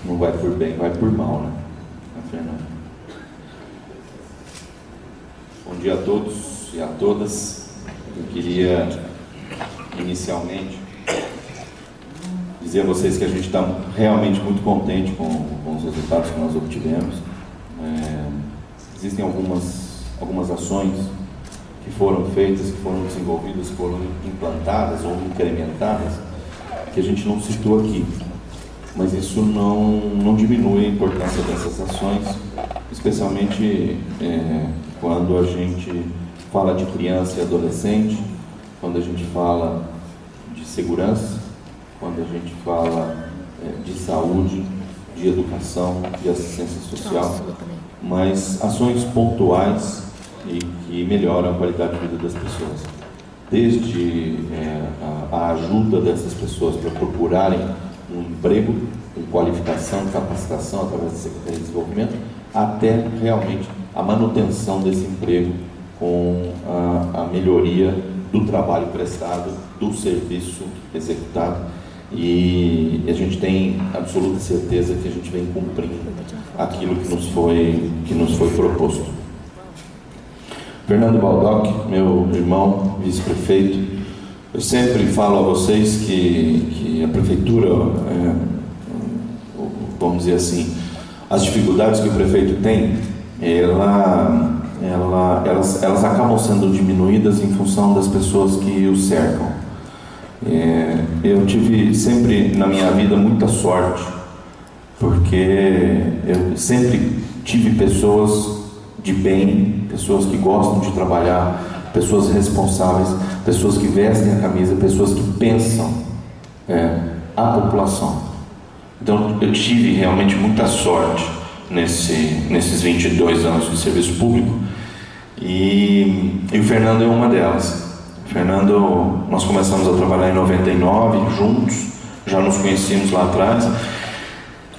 Não vai por bem, vai por mal, né, Fernanda? Bom dia a todos e a todas. Eu queria, inicialmente, dizer a vocês que a gente está realmente muito contente com os resultados que nós obtivemos. Existem algumas ações que foram feitas, que foram desenvolvidas, que foram implantadas ou incrementadas, que a gente não citou aqui. Mas isso não diminui a importância dessas ações, especialmente quando a gente fala de criança e adolescente, quando a gente fala de segurança, quando a gente fala de saúde, de educação, de assistência social, mas ações pontuais e que melhoram a qualidade de vida das pessoas. Desde a ajuda dessas pessoas para procurarem um emprego, com qualificação, capacitação através da Secretaria de Desenvolvimento, até realmente a manutenção desse emprego com a melhoria do trabalho prestado, do serviço executado, e a gente tem absoluta certeza que a gente vem cumprindo aquilo que nos foi proposto. Fernando Baldock, meu irmão, vice-prefeito, eu sempre falo a vocês que a prefeitura, vamos dizer assim, as dificuldades que o prefeito tem, elas acabam sendo diminuídas em função das pessoas que o cercam. Eu tive sempre na minha vida muita sorte, porque eu sempre tive pessoas de bem, pessoas que gostam de trabalhar, pessoas responsáveis, pessoas que vestem a camisa, pessoas que pensam a população. Então eu tive realmente muita sorte nesses 22 anos de serviço público, e o Fernando é uma delas. Fernando, nós começamos a trabalhar em 99 juntos, já nos conhecíamos lá atrás,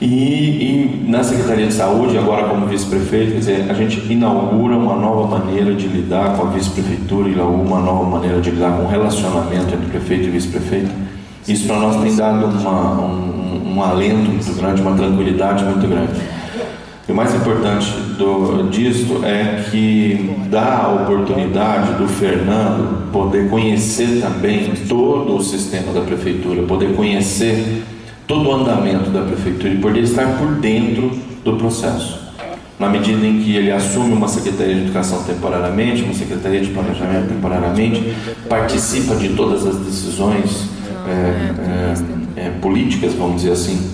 e na Secretaria de Saúde, agora como vice-prefeito, quer dizer, a gente inaugura uma nova maneira de lidar com a vice-prefeitura, inaugura uma nova maneira de lidar com o relacionamento entre prefeito e vice-prefeito. Isso para nós tem dado um alento muito grande, uma tranquilidade muito grande. E o mais importante disso é que dá a oportunidade do Fernando poder conhecer também todo o sistema da prefeitura, poder conhecer todo o andamento da prefeitura e poder estar por dentro do processo. Na medida em que ele assume uma Secretaria de Educação temporariamente, uma Secretaria de Planejamento temporariamente, participa de todas as decisões políticas, vamos dizer assim,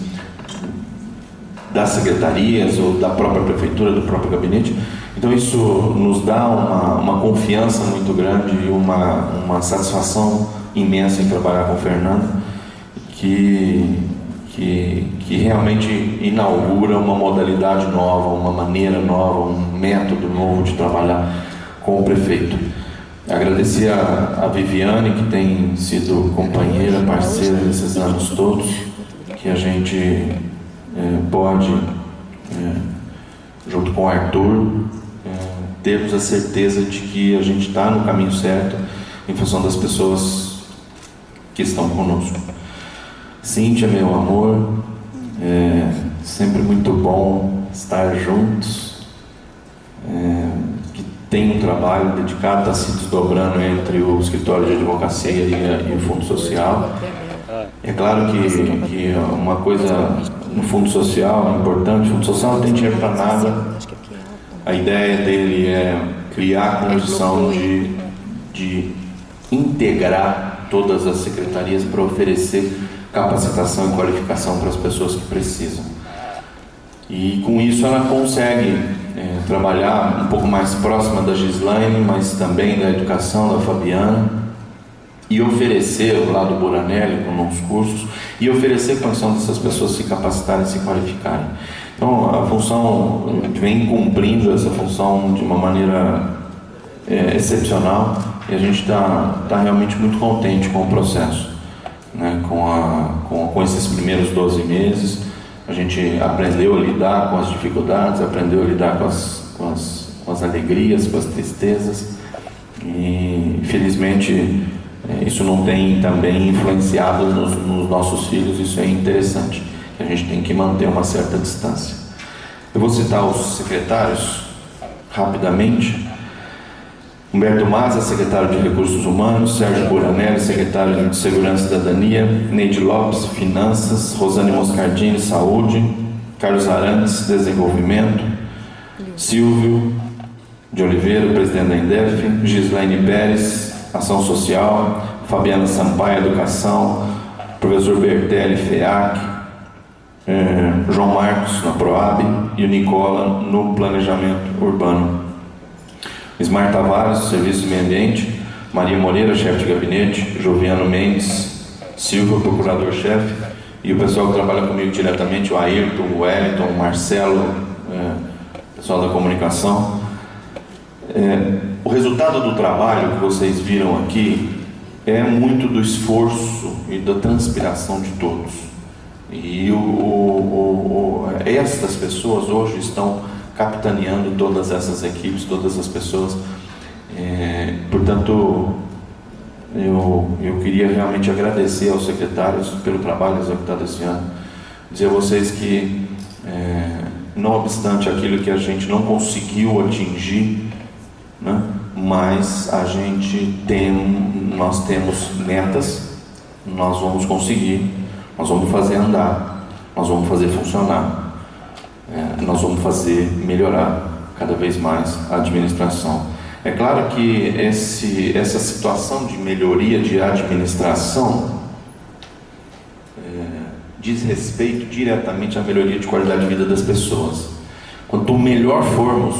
das secretarias ou da própria prefeitura, do próprio gabinete. Então isso nos dá uma confiança muito grande e uma satisfação imensa em trabalhar com o Fernando, que realmente inaugura uma modalidade nova, uma maneira nova, um método novo de trabalhar com o prefeito. Agradecer a Viviane, que tem sido companheira, parceira nesses anos todos, que a gente pode, junto com o Arthur, termos a certeza de que a gente está no caminho certo em função das pessoas que estão conosco. Cíntia, meu amor, sempre muito bom estar juntos, que tem um trabalho dedicado, está se desdobrando entre o escritório de advocacia e o Fundo Social. É claro que uma coisa no Fundo Social é importante. O Fundo Social não tem dinheiro para nada. A ideia dele é criar a condição de integrar todas as secretarias para oferecer capacitação e qualificação para as pessoas que precisam. E com isso ela consegue trabalhar um pouco mais próxima da Gislaine, mas também da educação da Fabiana, e oferecer o lado Buranelli com novos cursos, e oferecer condição dessas pessoas se capacitarem, se qualificarem. Então a função vem cumprindo essa função de uma maneira excepcional, e a gente está realmente muito contente com o processo, né? Com esses primeiros 12 meses. A gente aprendeu a lidar com as dificuldades, aprendeu a lidar com as alegrias, com as tristezas, e felizmente isso não tem também influenciado nos nossos filhos. Isso é interessante, a gente tem que manter uma certa distância. Eu vou citar os secretários rapidamente. Humberto Maza, secretário de Recursos Humanos; Sérgio Buranelli, secretário de Segurança e Cidadania; Neide Lopes, Finanças; Rosane Moscardini, Saúde; Carlos Arantes, Desenvolvimento; Silvio de Oliveira, presidente da INDEF; Gislaine Pérez, Ação Social; Fabiana Sampaio, Educação; professor Bertelli, FEAC; João Marcos, na PROAB, e o Nicola, no Planejamento Urbano; Ismar Tavares, Serviço de Meio Ambiente; Maria Moreira, chefe de gabinete; Joviano Mendes Silva, procurador-chefe, e o pessoal que trabalha comigo diretamente, o Ayrton, o Wellington, o Marcelo, pessoal da comunicação. O resultado do trabalho que vocês viram aqui é muito do esforço e da transpiração de todos. E estas pessoas hoje estão capitaneando todas essas equipes, todas as pessoas. Portanto, eu queria realmente agradecer aos secretários pelo trabalho executado esse ano. Dizer a vocês que, não obstante aquilo que a gente não conseguiu atingir, né, mas nós temos metas, nós vamos conseguir, nós vamos fazer andar, nós vamos fazer funcionar. Nós vamos fazer melhorar cada vez mais a administração. É claro que essa situação de melhoria de administração diz respeito diretamente à melhoria de qualidade de vida das pessoas. Quanto melhor formos,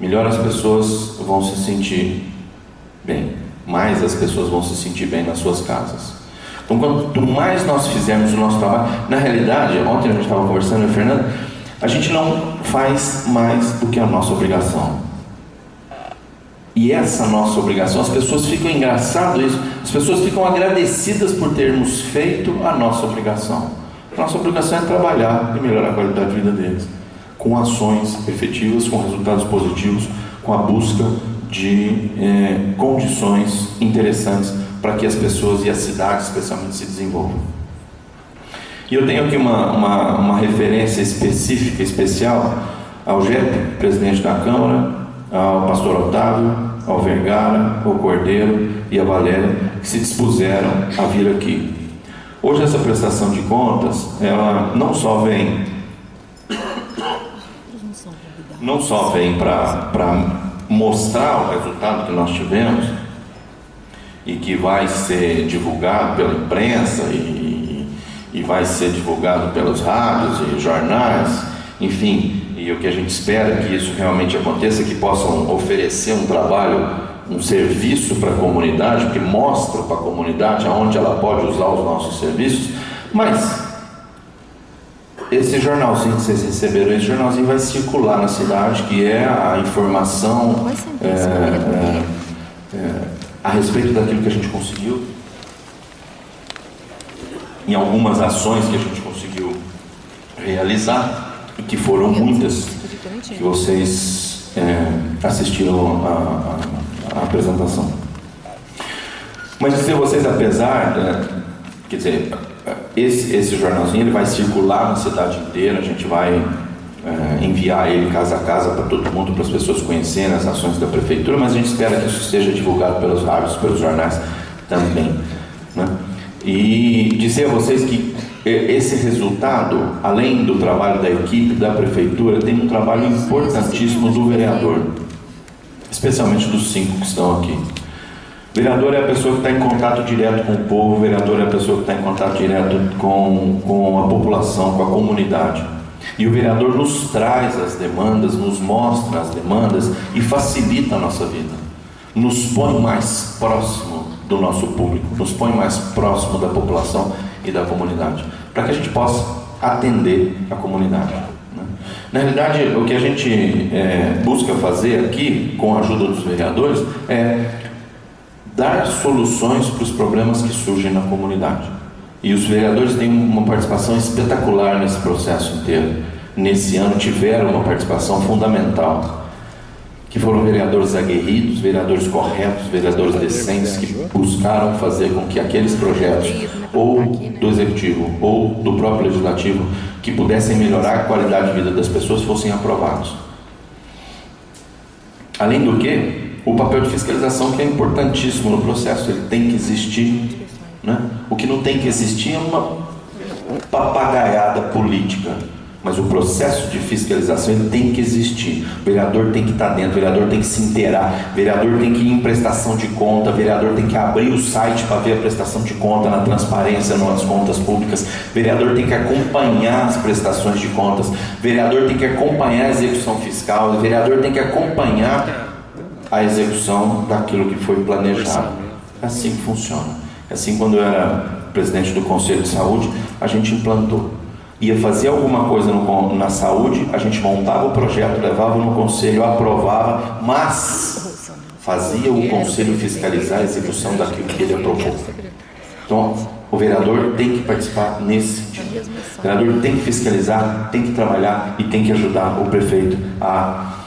melhor as pessoas vão se sentir bem, mais as pessoas vão se sentir bem nas suas casas. Então, quanto mais nós fizermos o nosso trabalho, na realidade, ontem a gente estava conversando, Fernando, a gente não faz mais do que a nossa obrigação. E essa nossa obrigação, as pessoas ficam, engraçado isso, as pessoas ficam agradecidas por termos feito a nossa obrigação. A nossa obrigação é trabalhar e melhorar a qualidade de vida deles, com ações efetivas, com resultados positivos, com a busca de condições interessantes para que as pessoas e as cidades especialmente se desenvolvam. E eu tenho aqui uma referência específica, especial, ao GEP, presidente da Câmara, ao pastor Otávio, ao Vergara, ao Cordeiro e à Valéria, que se dispuseram a vir aqui. Hoje essa prestação de contas, ela não só vem para mostrar o resultado que nós tivemos e que vai ser divulgado pela imprensa e vai ser divulgado pelos rádios e jornais, enfim, e o que a gente espera que isso realmente aconteça, que possam oferecer um trabalho, um serviço para a comunidade, que mostra para a comunidade aonde ela pode usar os nossos serviços. Mas esse jornalzinho que vocês receberam, esse jornalzinho vai circular na cidade, que é a informação a respeito daquilo que a gente conseguiu, em algumas ações que a gente conseguiu realizar, e que foram muitas, que vocês assistiram a apresentação. Mas dizer a vocês, apesar, quer dizer, esse jornalzinho ele vai circular na cidade inteira, a gente vai enviar ele casa a casa para todo mundo, para as pessoas conhecerem as ações da prefeitura, mas a gente espera que isso seja divulgado pelos rádios, pelos jornais também, né? E dizer a vocês que esse resultado, além do trabalho da equipe da prefeitura, tem um trabalho importantíssimo do vereador, especialmente dos 5 que estão aqui. O vereador é a pessoa que está em contato direto com o povo, o vereador é a pessoa que está em contato direto com a população, com a comunidade. E o vereador nos traz as demandas, nos mostra as demandas e facilita a nossa vida, nos põe mais próximo do nosso público, nos põe mais próximo da população e da comunidade, para que a gente possa atender a comunidade, né? Na realidade, o que a gente busca fazer aqui, com a ajuda dos vereadores, é dar soluções para os problemas que surgem na comunidade. E os vereadores têm uma participação espetacular nesse processo inteiro. Nesse ano tiveram uma participação fundamental, que foram vereadores aguerridos, vereadores corretos, vereadores decentes, que buscaram fazer com que aqueles projetos, ou do Executivo, ou do próprio Legislativo, que pudessem melhorar a qualidade de vida das pessoas, fossem aprovados. Além do que, o papel de fiscalização, que é importantíssimo no processo, ele tem que existir, né? O que não tem que existir é uma papagaiada política, mas o processo de fiscalização ele tem que existir. O vereador tem que estar dentro, o vereador tem que se inteirar, o vereador tem que ir em prestação de conta, o vereador tem que abrir o site para ver a prestação de conta na transparência, nas contas públicas, o vereador tem que acompanhar as prestações de contas, o vereador tem que acompanhar a execução fiscal, o vereador tem que acompanhar a execução daquilo que foi planejado. É assim que funciona. É assim, quando eu era presidente do Conselho de Saúde, a gente implantou. Ia fazer alguma coisa na saúde, a gente montava o projeto, levava no Conselho, aprovava, mas fazia o Conselho fiscalizar a execução daquilo que ele aprovou. Então, o vereador tem que participar nesse sentido. O vereador tem que fiscalizar, tem que trabalhar e tem que ajudar o prefeito a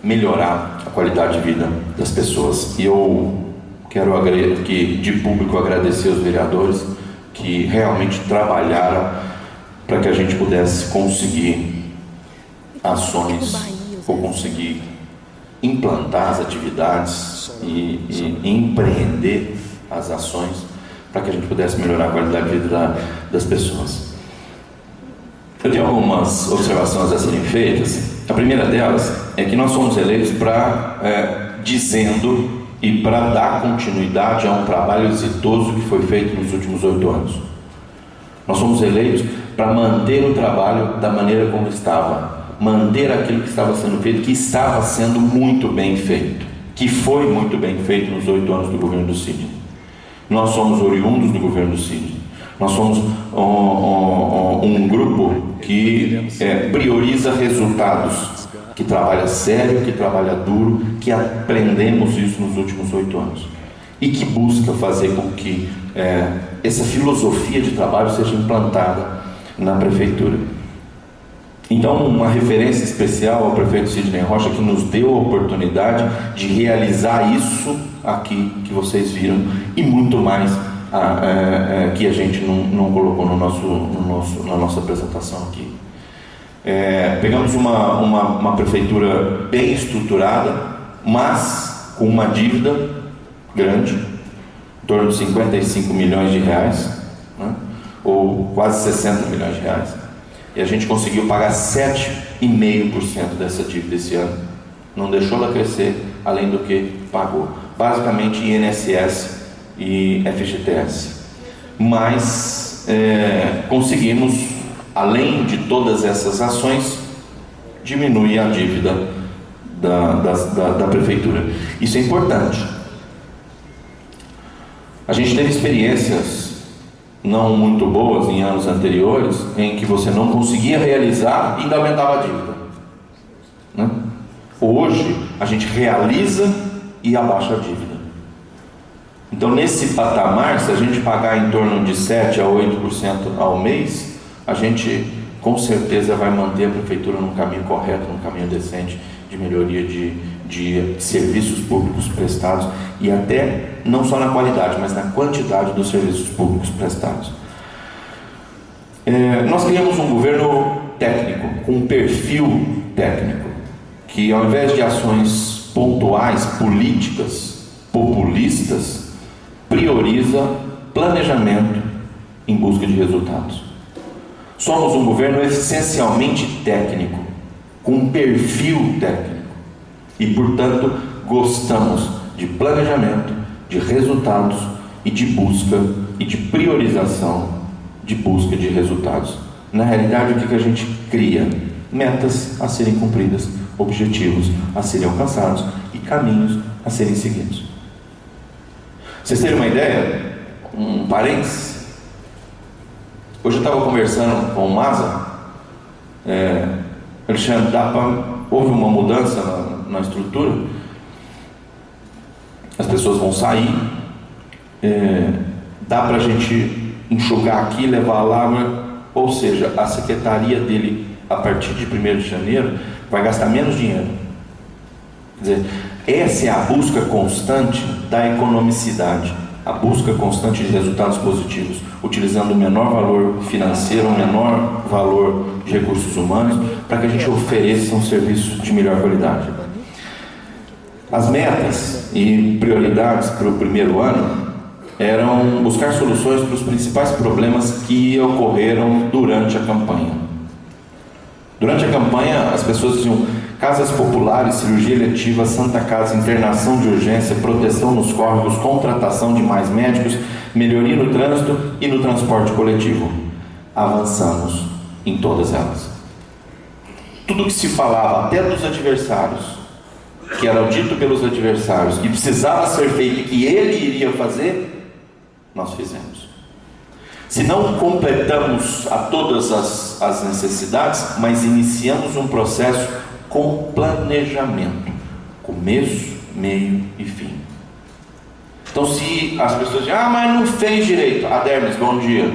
melhorar a qualidade de vida das pessoas. E eu quero aqui de público agradecer os vereadores que realmente trabalharam para que a gente pudesse conseguir ações ou conseguir implantar as atividades e empreender as ações para que a gente pudesse melhorar a qualidade de vida das pessoas. Eu tenho algumas observações a serem feitas. A primeira delas é que nós fomos eleitos dizendo e para dar continuidade a um trabalho exitoso que foi feito nos últimos 8 anos. Nós fomos eleitos para manter o trabalho da maneira como estava, manter aquilo que estava sendo feito, que estava sendo muito bem feito, que foi muito bem feito nos 8 anos do governo do Sidney. Nós somos oriundos do governo do Sidney. Nós somos um grupo que prioriza resultados, que trabalha sério, que trabalha duro, que aprendemos isso nos últimos 8 anos e que busca fazer com que essa filosofia de trabalho seja implantada na prefeitura. Então, uma referência especial ao prefeito Sidney Rocha, que nos deu a oportunidade de realizar isso aqui que vocês viram e muito mais que a gente não colocou na nossa apresentação aqui. Pegamos uma prefeitura bem estruturada, mas com uma dívida grande, em torno de 55 milhões de reais, né? Ou quase 60 milhões de reais. E a gente conseguiu pagar 7,5% dessa dívida esse ano. Não deixou ela crescer, além do que pagou. Basicamente INSS e FGTS. Mas conseguimos, além de todas essas ações, diminuir a dívida da prefeitura. Isso é importante. A gente teve experiências não muito boas em anos anteriores, em que você não conseguia realizar e ainda aumentava a dívida, né? Hoje, a gente realiza e abaixa a dívida. Então, nesse patamar, se a gente pagar em torno de 7% a 8% ao mês, a gente com certeza vai manter a prefeitura num caminho correto, num caminho decente de melhoria de serviços públicos prestados, e até não só na qualidade, mas na quantidade dos serviços públicos prestados. Nós criamos um governo técnico, com um perfil técnico, que ao invés de ações pontuais, políticas, populistas, prioriza planejamento em busca de resultados. Somos um governo essencialmente técnico, com um perfil técnico, e portanto gostamos de planejamento, de resultados e de busca e de priorização de busca de resultados. Na realidade, o que a gente cria? Metas a serem cumpridas, objetivos a serem alcançados e caminhos a serem seguidos. Vocês terem uma ideia, um parênteses, hoje eu estava conversando com o Maza, Alexandre, houve uma mudança na estrutura, as pessoas vão sair, dá para a gente enxugar aqui, levar lá, ou seja, a secretaria dele, a partir de 1º de janeiro, vai gastar menos dinheiro. Quer dizer, essa é a busca constante da economicidade, a busca constante de resultados positivos, utilizando o menor valor financeiro, o menor valor de recursos humanos, para que a gente ofereça um serviço de melhor qualidade. As metas e prioridades para o primeiro ano eram buscar soluções para os principais problemas que ocorreram durante a campanha. Durante a campanha, as pessoas diziam: casas populares, cirurgia eletiva, Santa Casa, internação de urgência, proteção nos córregos, contratação de mais médicos, melhoria no trânsito e no transporte coletivo. Avançamos em todas elas. Tudo que se falava, até dos adversários, que era dito pelos adversários, que precisava ser feito e que ele iria fazer, nós fizemos. Se não completamos a todas as necessidades, mas iniciamos um processo com planejamento, começo, meio e fim. Então, se as pessoas dizem: ah, mas não fez direito. Adermes, bom dia.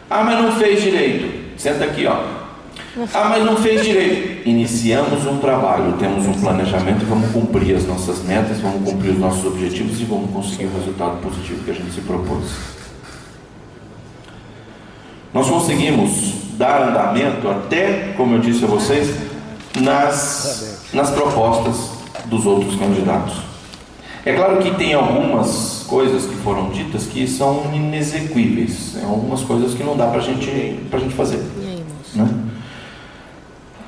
Ah, mas não fez direito. Senta aqui, ó. Ah, mas não fez direito. Iniciamos um trabalho, temos um planejamento e vamos cumprir as nossas metas, vamos cumprir os nossos objetivos e vamos conseguir o resultado positivo que a gente se propôs. Nós conseguimos dar andamento até, como eu disse a vocês, nas propostas dos outros candidatos. É claro que tem algumas coisas que foram ditas que são inexequíveis, algumas coisas que não dá para a gente fazer, né?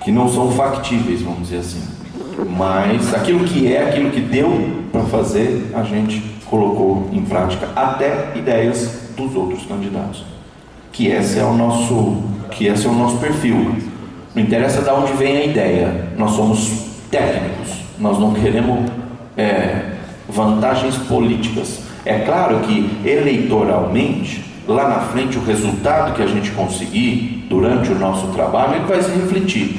Que não são factíveis, vamos dizer assim. Mas aquilo que deu para fazer, a gente colocou em prática, até ideias dos outros candidatos. Que esse é o nosso perfil. Não interessa de onde vem a ideia, nós somos técnicos, nós não queremos vantagens políticas. É claro que eleitoralmente, lá na frente, o resultado que a gente conseguir durante o nosso trabalho, ele vai se refletir.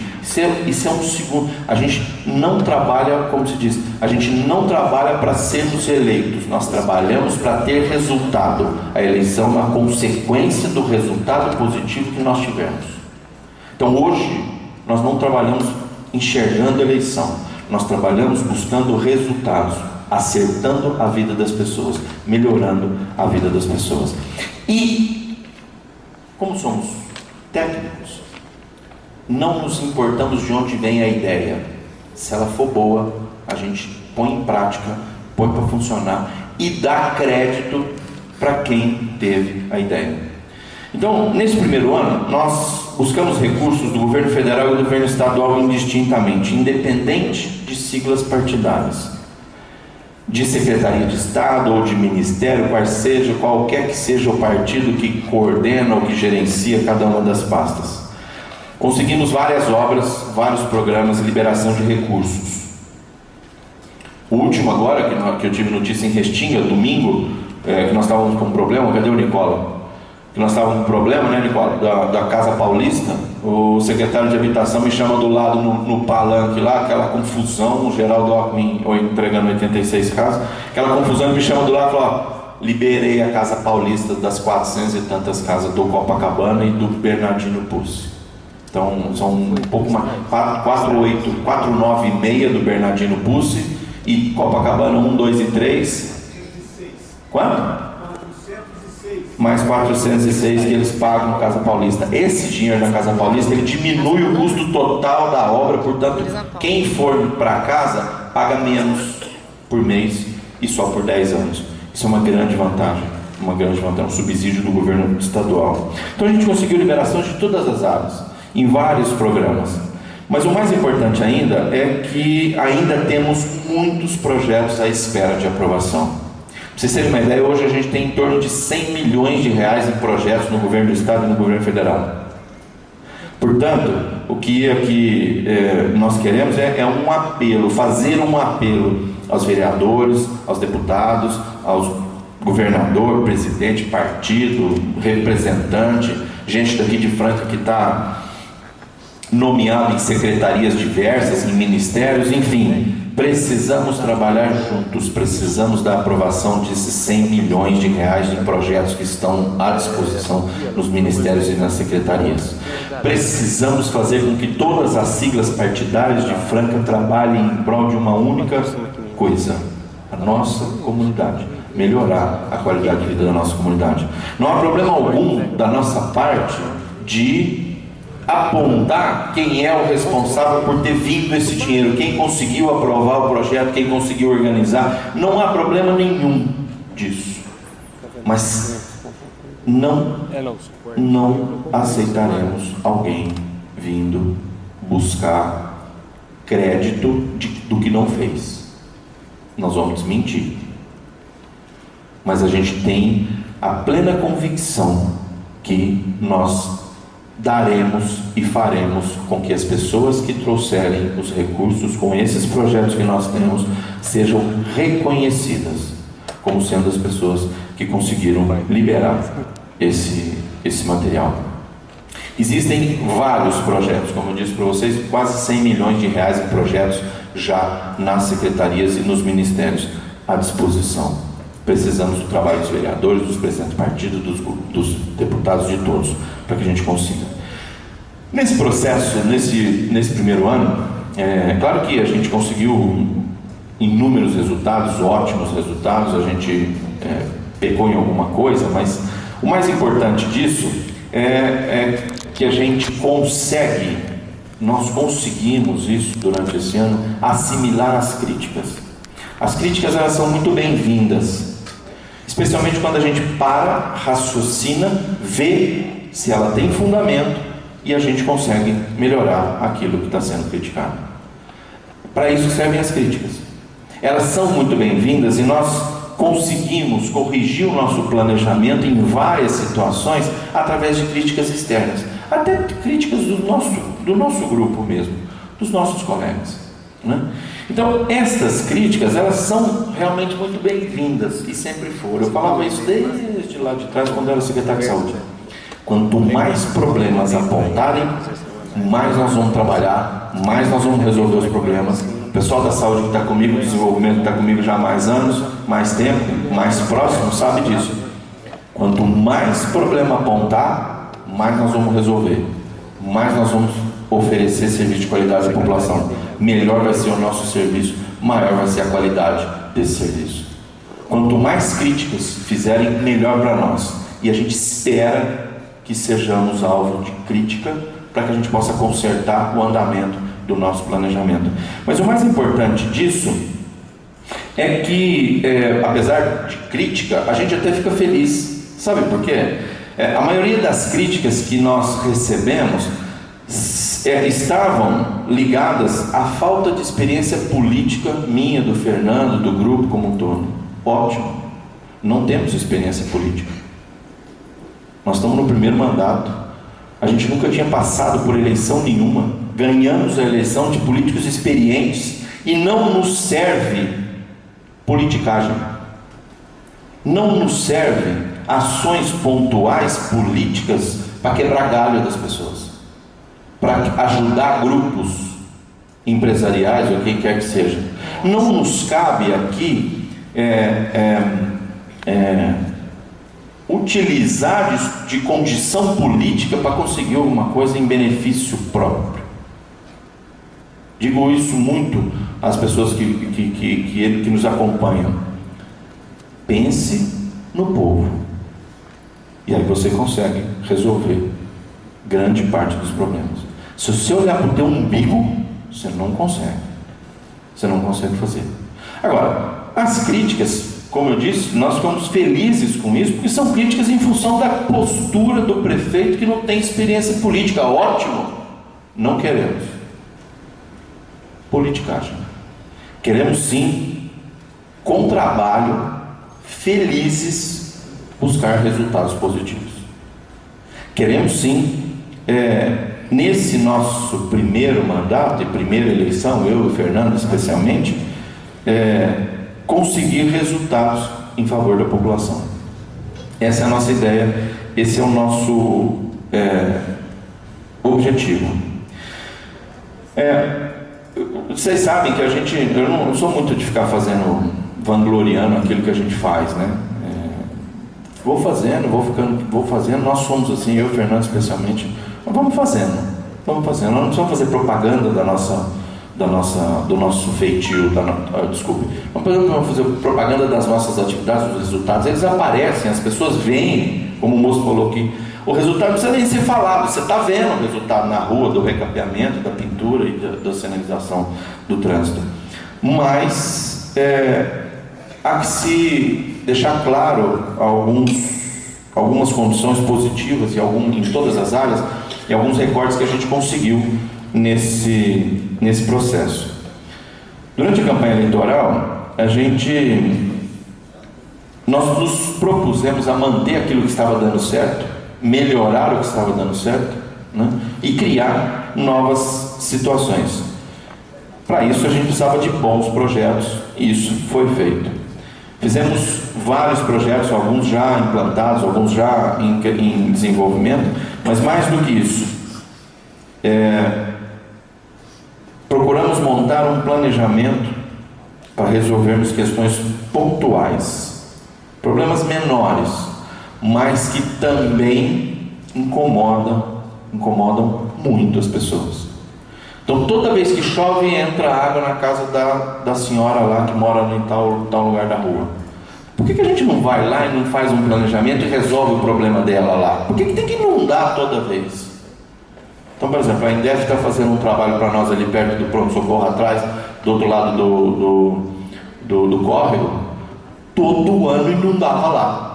Isso é um segundo. A gente não trabalha, como se diz, a gente não trabalha para sermos eleitos, nós trabalhamos para ter resultado. A eleição é uma consequência do resultado positivo que nós tivemos. Então hoje, nós não trabalhamos enxergando a eleição, nós trabalhamos buscando resultados, acertando a vida das pessoas, melhorando a vida das pessoas. E, como somos técnicos, não nos importamos de onde vem a ideia. Se ela for boa, a gente põe em prática, põe para funcionar e dá crédito para quem teve a ideia. Então, nesse primeiro ano, nós buscamos recursos do governo federal e do governo estadual indistintamente, independente de siglas partidárias, de Secretaria de Estado ou de Ministério, qualquer que seja o partido que coordena ou que gerencia cada uma das pastas. Conseguimos várias obras, vários programas de liberação de recursos. O último agora, que eu tive notícia em Restinga, domingo, que nós estávamos com um problema. Cadê o Nicola? Que nós estávamos com um problema, né, Nicola? Da Casa Paulista. O secretário de Habitação me chama do lado no palanque lá, aquela confusão, o Geraldo Alckmin entregando 86 casas, aquela confusão, ele me chama do lado e fala: ó, liberei a Casa Paulista das 400 e tantas casas do Copacabana e do Bernardino Pussi. Então, são um pouco mais, 496 do Bernardino Pussi e Copacabana 1, 2 e 3. Quanto? 406. Mais 406 que eles pagam na Casa Paulista. Esse dinheiro da Casa Paulista, ele diminui o custo total da obra, portanto, quem for para casa paga menos por mês e só por 10 anos. Isso é uma grande vantagem, um subsídio do governo estadual. Então a gente conseguiu liberação de todas as áreas, em vários programas. Mas o mais importante ainda é que ainda temos muitos projetos à espera de aprovação. Para vocês terem uma ideia, hoje a gente tem em torno de 100 milhões de reais em projetos no governo do estado e no governo federal. Portanto, o que aqui nós queremos é um apelo, fazer um apelo aos vereadores, aos deputados, aos governador, presidente, partido, representante, gente daqui de Franca que está nomeado em secretarias diversas, em ministérios, enfim. Precisamos trabalhar juntos, precisamos da aprovação desses 100 milhões de reais de projetos que estão à disposição nos ministérios e nas secretarias. Precisamos fazer com que todas as siglas partidárias de Franca trabalhem em prol de uma única coisa: a nossa comunidade, melhorar a qualidade de vida da nossa comunidade. Não há problema algum da nossa parte de apontar quem é o responsável por ter vindo esse dinheiro, quem conseguiu aprovar o projeto, quem conseguiu organizar. Não há problema nenhum disso, mas não aceitaremos alguém vindo buscar crédito do que não fez. Nós vamos mentir, mas a gente tem a plena convicção que nós daremos e faremos com que as pessoas que trouxerem os recursos com esses projetos que nós temos sejam reconhecidas como sendo as pessoas que conseguiram liberar esse material. Existem vários projetos, como eu disse para vocês, quase 100 milhões de reais em projetos já nas secretarias e nos ministérios à disposição. Precisamos do trabalho dos vereadores, dos presidentes de partido, dos deputados, de todos, para que a gente consiga. Nesse processo, nesse primeiro ano, claro que a gente conseguiu inúmeros resultados, ótimos resultados, a gente pecou em alguma coisa, mas o mais importante disso é que a gente nós conseguimos isso durante esse ano, assimilar as críticas. As críticas, elas são muito bem-vindas, especialmente quando a gente raciocina, vê se ela tem fundamento e a gente consegue melhorar aquilo que está sendo criticado. Para isso servem as críticas. Elas são muito bem-vindas e nós conseguimos corrigir o nosso planejamento em várias situações através de críticas externas, até críticas do nosso grupo mesmo, dos nossos colegas, né? Então, estas críticas, elas são realmente muito bem-vindas e sempre foram. Eu falava isso desde lá de trás, quando eu era secretário de saúde. Quanto mais problemas apontarem, mais nós vamos trabalhar, mais nós vamos resolver os problemas. O pessoal da saúde que está comigo, o desenvolvimento que está comigo já há mais anos, mais tempo, mais próximo, sabe disso. Quanto mais problema apontar, mais nós vamos resolver, mais nós vamos oferecer serviço de qualidade à população. Melhor vai ser o nosso serviço, maior vai ser a qualidade desse serviço. Quanto mais críticas fizerem, melhor para nós. E a gente espera que sejamos alvo de crítica para que a gente possa consertar o andamento do nosso planejamento. Mas o mais importante disso é que, apesar de crítica, a gente até fica feliz. Sabe por quê? A maioria das críticas que nós recebemos estavam ligadas à falta de experiência política minha, do Fernando, do grupo como um todo. Ótimo, não temos experiência política. Nós estamos no primeiro mandato, a gente nunca tinha passado por eleição nenhuma, ganhamos a eleição de políticos experientes e não nos serve politicagem, não nos serve ações pontuais políticas para quebrar galho das pessoas, para ajudar grupos empresariais ou quem quer que seja. Não nos cabe aqui utilizar de condição política para conseguir alguma coisa em benefício próprio. Digo isso muito às pessoas que nos acompanham. Pense no povo, e aí você consegue resolver grande parte dos problemas. Se você olhar para o teu umbigo, você não consegue fazer. Agora, as críticas, como eu disse, nós ficamos felizes com isso, porque são críticas em função da postura do prefeito que não tem experiência política. Ótimo, não queremos politicagem. Queremos sim, com trabalho, felizes, buscar resultados positivos. Queremos sim, nesse nosso primeiro mandato e primeira eleição, eu e o Fernando especialmente, conseguir resultados em favor da população. Essa é a nossa ideia, esse é o nosso objetivo. Vocês sabem que eu não sou muito de ficar vangloriando aquilo que a gente faz, né? Vou fazendo, nós somos assim, eu e o Fernando especialmente, mas vamos fazendo. Nós não precisamos fazer propaganda do nosso feitio, vamos fazer propaganda das nossas atividades, dos resultados, eles aparecem, as pessoas veem, como o moço falou aqui, o resultado não precisa nem ser falado, você está vendo o resultado na rua, do recapeamento, da pintura e da sinalização do trânsito. Mas há que se deixar claro algumas condições positivas em todas as áreas e alguns recortes que a gente conseguiu nesse processo. Durante a campanha eleitoral, nós nos propusemos a manter aquilo que estava dando certo, melhorar o que estava dando certo, né? E criar novas situações. Para isso a gente precisava de bons projetos e isso foi feito. Fizemos vários projetos, alguns já implantados, alguns já em desenvolvimento, mas mais do que isso, procuramos montar um planejamento para resolvermos questões pontuais, problemas menores, mas que também incomodam muito as pessoas. Então, toda vez que chove, entra água na casa da senhora lá que mora em tal lugar da rua. Por que a gente não vai lá e não faz um planejamento e resolve o problema dela lá? Por que tem que inundar toda vez? Então, por exemplo, a Indef está fazendo um trabalho para nós ali perto do pronto-socorro atrás, do outro lado do córrego. Todo ano inundava lá.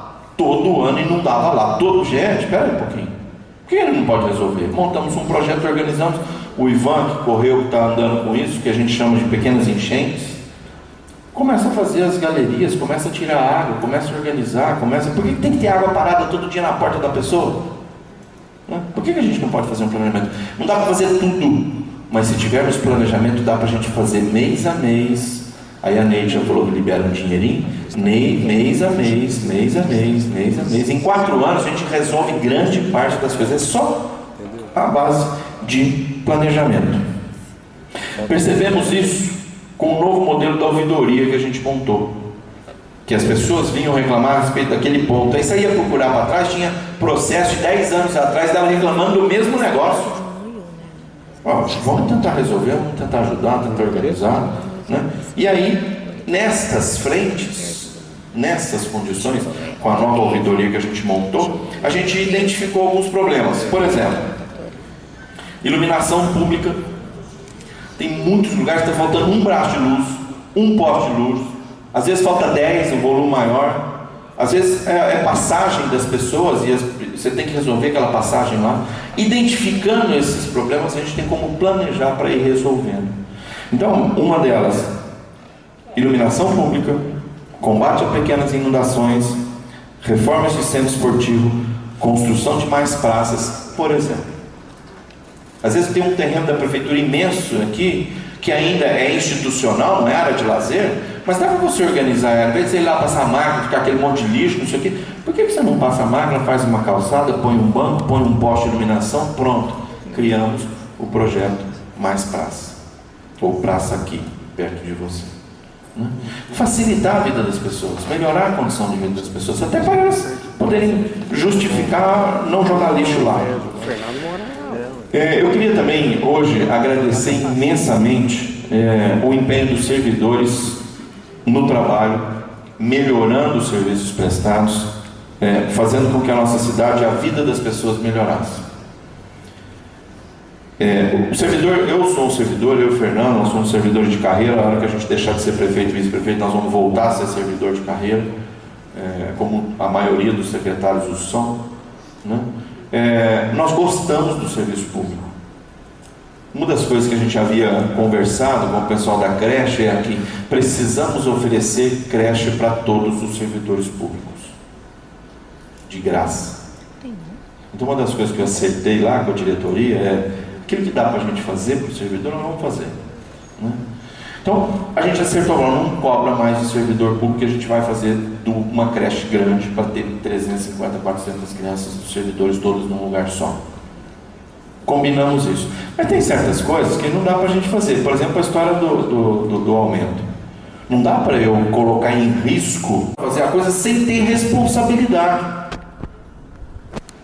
Gente, espera aí um pouquinho. Por que ele não pode resolver? Montamos um projeto, organizamos. O Ivan, que correu, que está andando com isso, que a gente chama de pequenas enchentes, começa a fazer as galerias, começa a tirar água, começa a organizar, Por que tem que ter água parada todo dia na porta da pessoa? Por que a gente não pode fazer um planejamento? Não dá para fazer tudo, mas se tivermos planejamento, dá para a gente fazer mês a mês. Aí a Neide já falou que libera um dinheirinho, mês a mês. Em 4 anos a gente resolve grande parte das coisas, é só a base de planejamento. Percebemos isso com o novo modelo da ouvidoria que a gente montou, que as pessoas vinham reclamar a respeito daquele ponto, aí você ia procurar para trás, tinha processo de 10 anos atrás dela reclamando do mesmo negócio. Vamos tentar resolver, vamos tentar ajudar, tentar organizar, né? E aí, nestas frentes, nessas condições, com a nova ouvidoria que a gente montou, a gente identificou alguns problemas. Por exemplo, iluminação pública. Tem muitos lugares que está faltando um braço de luz, um poste de luz. Às vezes falta 10, um volume maior. Às vezes é passagem das pessoas e você tem que resolver aquela passagem lá. Identificando esses problemas, a gente tem como planejar para ir resolvendo. Então, uma delas, iluminação pública, combate a pequenas inundações, reformas de centro esportivo, construção de mais praças, por exemplo. Às vezes tem um terreno da prefeitura imenso aqui, que ainda é institucional, não é área de lazer, mas dá para você organizar, ao invés de você ir lá passar máquina, ficar aquele monte de lixo, não sei o quê, por que você não passa a máquina, faz uma calçada, põe um banco, põe um poste de iluminação, pronto, criamos o projeto Mais Praça, ou Praça Aqui, perto de você. Facilitar a vida das pessoas, melhorar a condição de vida das pessoas, até para elas poderem justificar não jogar lixo lá. Eu queria também hoje agradecer imensamente o empenho dos servidores no trabalho, melhorando os serviços prestados, fazendo com que a nossa cidade, a vida das pessoas melhorasse. O servidor, eu sou um servidor, eu e o Fernando, nós somos servidores de carreira. Na hora que a gente deixar de ser prefeito e vice-prefeito, nós vamos voltar a ser servidor de carreira, como a maioria dos secretários o são, né? Nós gostamos do serviço público. Uma das coisas que a gente havia conversado com o pessoal da creche é que precisamos oferecer creche para todos os servidores públicos, de graça. Então, uma das coisas que eu acertei lá com a diretoria é aquilo que dá para a gente fazer para o servidor, nós vamos fazer, né? Então, a gente acertou, não cobra mais de servidor público, que a gente vai fazer uma creche grande para ter 350, 400 crianças, dos servidores todos num lugar só. Combinamos isso. Mas tem certas coisas que não dá para a gente fazer. Por exemplo, a história do aumento. Não dá para eu colocar em risco fazer a coisa sem ter responsabilidade.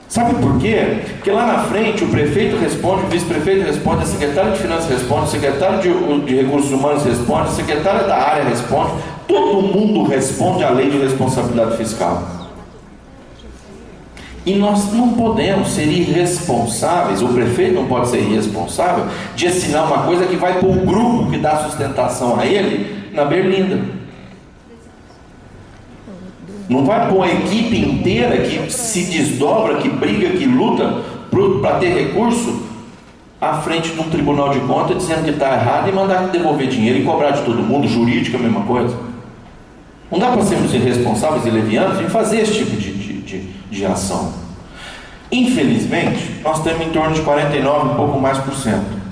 Sabe por quê? Porque lá na frente o prefeito responde, o vice-prefeito responde, a secretária de finanças responde, o secretário de recursos humanos responde, a secretária da área responde, todo mundo responde à lei de responsabilidade fiscal. E nós não podemos ser irresponsáveis, o prefeito não pode ser irresponsável de assinar uma coisa que vai para o grupo que dá sustentação a ele na berlinda. Não vai pôr a equipe inteira que se desdobra, que briga, que luta para ter recurso à frente de um tribunal de contas dizendo que está errado e mandar devolver dinheiro e cobrar de todo mundo, jurídico é a mesma coisa. Não dá para sermos irresponsáveis e levianos em fazer esse tipo de ação. Infelizmente, nós temos em torno de 49, um pouco mais por cento.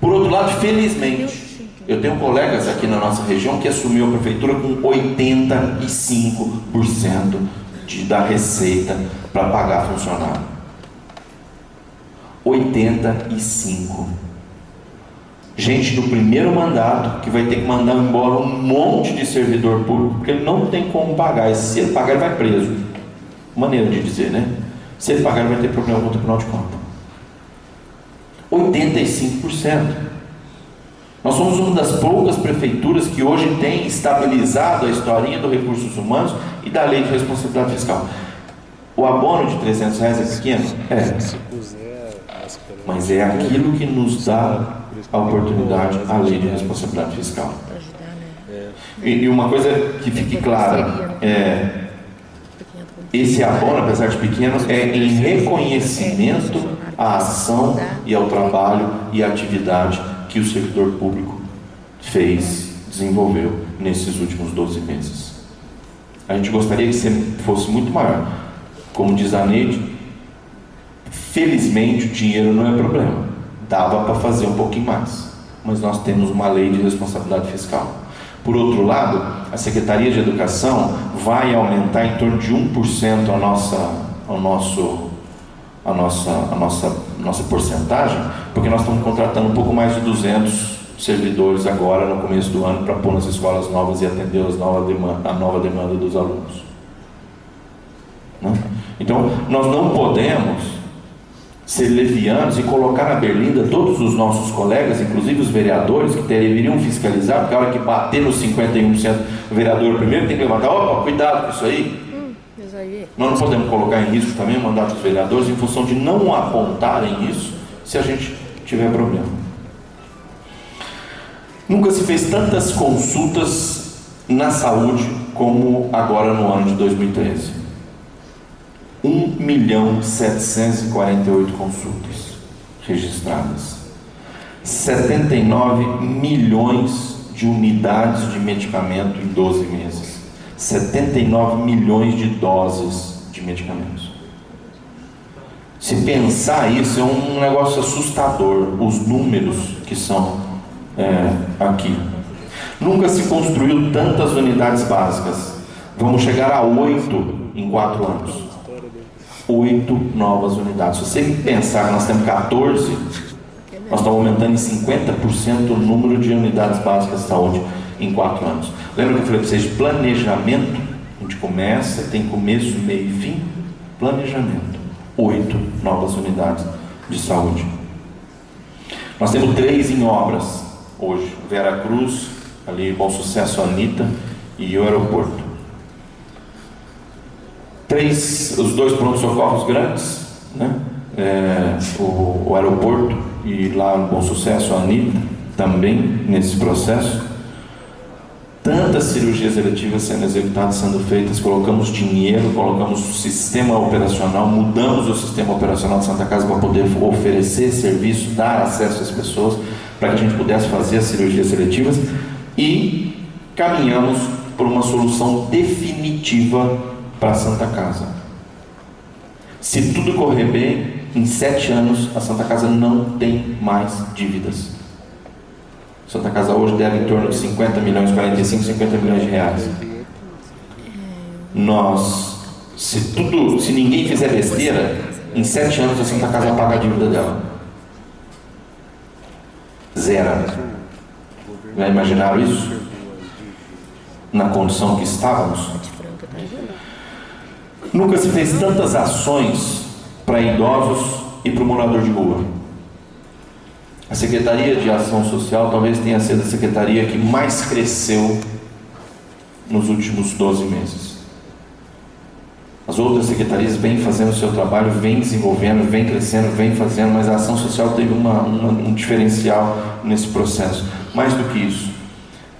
Por outro lado, felizmente, eu tenho colegas aqui na nossa região que assumiu a prefeitura com 85% da receita para pagar funcionário. 85%. Gente no primeiro mandato que vai ter que mandar embora um monte de servidor público porque ele não tem como pagar. E se ele pagar, ele vai preso. Maneira de dizer, né? Se ele pagar, ele vai ter problema com o Tribunal de Contas. 85%. Nós somos uma das poucas prefeituras que hoje tem estabilizado a historinha dos recursos humanos e da lei de responsabilidade fiscal. O abono de R$300 é pequeno? É. Mas é aquilo que nos dá a oportunidade, a lei de responsabilidade fiscal. E uma coisa que fique clara, esse abono, apesar de pequeno, é em reconhecimento à ação e ao trabalho e à atividade que o servidor público desenvolveu nesses últimos 12 meses. A gente gostaria que fosse muito maior. Como diz a Neide, felizmente o dinheiro não é problema. Dava para fazer um pouquinho mais. Mas nós temos uma lei de responsabilidade fiscal. Por outro lado, a Secretaria de Educação vai aumentar em torno de 1% a nossa porcentagem, porque nós estamos contratando um pouco mais de 200 servidores agora no começo do ano para pôr nas escolas novas e atender a nova demanda dos alunos. Né? Então, nós não podemos ser levianos e colocar na berlinda todos os nossos colegas, inclusive os vereadores, que deveriam fiscalizar, porque a hora que bater nos 51%, o vereador primeiro tem que levantar, opa, cuidado com isso aí. Nós não podemos colocar em risco também o mandato dos vereadores em função de não apontarem isso se a gente tiver problema. Nunca se fez tantas consultas na saúde como agora no ano de 2013. 1.748 consultas registradas. 79 milhões de unidades de medicamento em 12 meses. 79 milhões de doses de medicamentos. Se pensar isso, é um negócio assustador, os números que são aqui. Nunca se construiu tantas unidades básicas. Vamos chegar a 8 em 4 anos. 8 novas unidades. Se você pensar que nós temos 14, nós estamos aumentando em 50% o número de unidades básicas de saúde em 4 anos. Lembra que eu falei para vocês de planejamento? A gente começa, tem começo, meio e fim. Planejamento. 8 novas unidades de saúde. Nós temos 3 em obras hoje. Vera Cruz, ali Bom Sucesso, Anitta e o aeroporto. 3, os 2 pronto-socorros grandes, né? O aeroporto e lá no Bom Sucesso, a Anitta, também nesse processo. Tantas cirurgias eletivas sendo executadas, sendo feitas, colocamos dinheiro, colocamos o sistema operacional, mudamos o sistema operacional de Santa Casa para poder oferecer serviço, dar acesso às pessoas, para que a gente pudesse fazer as cirurgias seletivas e caminhamos por uma solução definitiva para a Santa Casa. Se tudo correr bem, em 7 anos a Santa Casa não tem mais dívidas. Santa Casa hoje deve em torno de 50 milhões, 45, 50 milhões de reais. Se ninguém fizer besteira, em 7 anos a Santa Casa paga a dívida dela. Zero. Já imaginaram isso? Na condição que estávamos? Nunca se fez tantas ações para idosos e para o morador de rua. A Secretaria de Ação Social talvez tenha sido a secretaria que mais cresceu nos últimos 12 meses. As outras secretarias vêm fazendo o seu trabalho, vêm desenvolvendo, vêm crescendo, vêm fazendo, mas a Ação Social teve um diferencial nesse processo. Mais do que isso,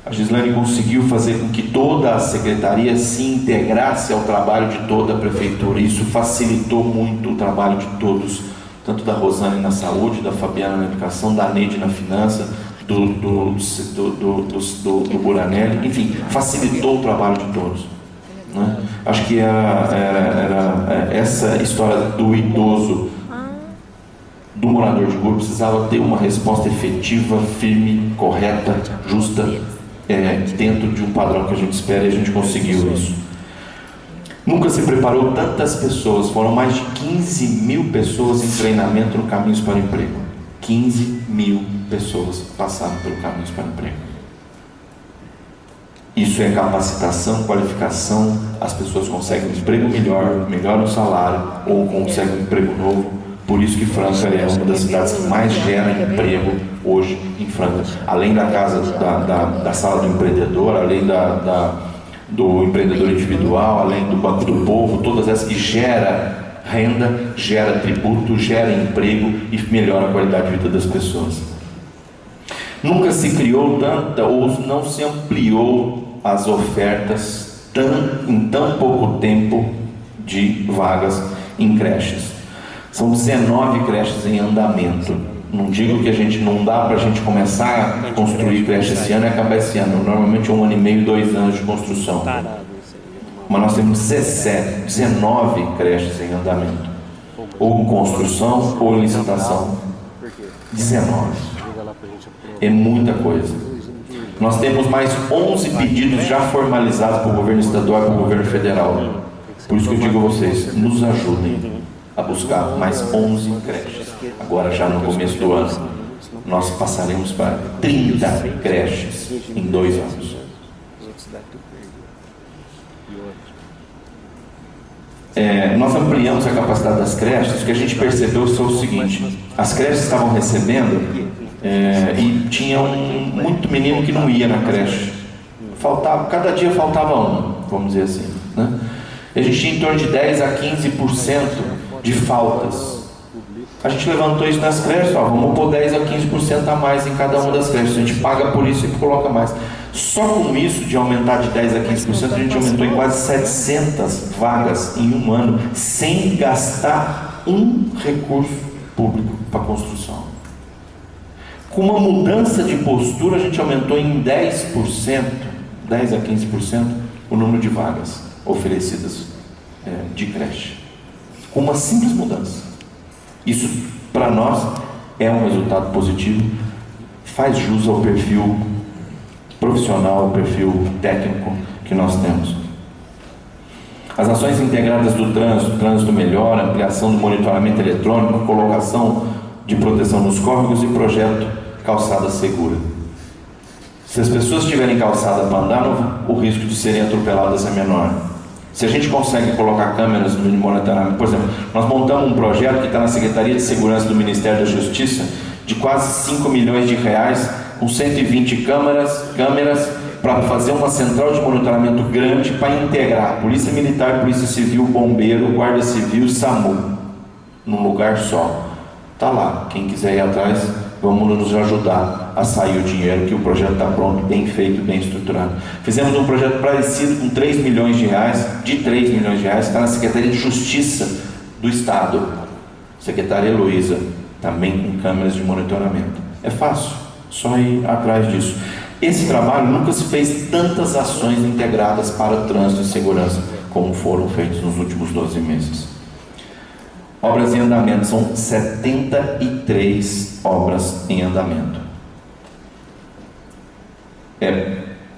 a Gislane conseguiu fazer com que toda a secretaria se integrasse ao trabalho de toda a prefeitura. Isso facilitou muito o trabalho de todos, tanto da Rosane na saúde, da Fabiana na educação, da Neide na finança, do Buranelli, enfim, facilitou o trabalho de todos, né? Acho que era essa história do idoso, do morador de rua, precisava ter uma resposta efetiva, firme, correta, justa, dentro de um padrão que a gente espera, e a gente conseguiu isso. Nunca se preparou tantas pessoas, foram mais de 15 mil pessoas em treinamento no Caminhos para o Emprego. 15 mil pessoas passaram pelo Caminhos para o Emprego. Isso é capacitação, qualificação, as pessoas conseguem um emprego melhor no salário, ou conseguem um emprego novo. Por isso que Franca é uma das cidades que mais gera emprego hoje em Franca. Além da casa, da sala do empreendedor, além do empreendedor individual, além do Banco do Povo, todas essas que gera renda, gera tributo, gera emprego e melhora a qualidade de vida das pessoas. Nunca se criou tanta, ou não se ampliou as ofertas em tão pouco tempo de vagas em creches. São 19 creches em andamento. Não digo que não dá para a gente começar a construir creche esse ano e acabar esse ano. Normalmente 1 ano e meio, 2 anos de construção. Mas nós temos 19 creches em andamento. Ou em construção, ou em licitação. 19. É muita coisa. Nós temos mais 11 pedidos já formalizados para o governo estadual e para o governo federal. Por isso que eu digo a vocês, nos ajudem a buscar mais 11 creches. Agora, já no começo do ano, nós passaremos para 30 creches em 2 anos. Nós ampliamos a capacidade das creches. O que a gente percebeu foi o seguinte: as creches estavam recebendo e tinha muito menino que não ia na creche. Cada dia faltava um, vamos dizer assim, né? E a gente tinha em torno de 10 a 15% de faltas. A gente levantou isso nas creches, vamos pôr 10 a 15% a mais em cada uma das creches. A gente paga por isso e coloca mais. Só com isso, de aumentar de 10 a 15%, a gente aumentou em quase 700 vagas em um ano, sem gastar um recurso público para construção. Com uma mudança de postura, a gente aumentou em 10% a 15%, o número de vagas oferecidas de creche. Com uma simples mudança. Isso, para nós, é um resultado positivo, faz jus ao perfil profissional, ao perfil técnico que nós temos. As ações integradas do trânsito melhor, ampliação do monitoramento eletrônico, colocação de proteção nos córregos e projeto calçada segura. Se as pessoas tiverem calçada para andar, o risco de serem atropeladas é menor. Se a gente consegue colocar câmeras no monitoramento, por exemplo, nós montamos um projeto que está na Secretaria de Segurança do Ministério da Justiça, de quase 5 milhões de reais, com 120 câmeras para fazer uma central de monitoramento grande para integrar Polícia Militar, Polícia Civil, Bombeiro, Guarda Civil e SAMU, num lugar só. Está lá, quem quiser ir atrás, vamos nos ajudar a sair o dinheiro, que o projeto está pronto, bem feito, bem estruturado. Fizemos um projeto parecido com 3 milhões de reais, está na Secretaria de Justiça do Estado, secretária Heloísa, também com câmeras de monitoramento. É fácil, só ir atrás disso. Esse trabalho nunca se fez tantas ações integradas para trânsito e segurança como foram feitas nos últimos 12 meses. Obras em andamento, são 73 obras em andamento.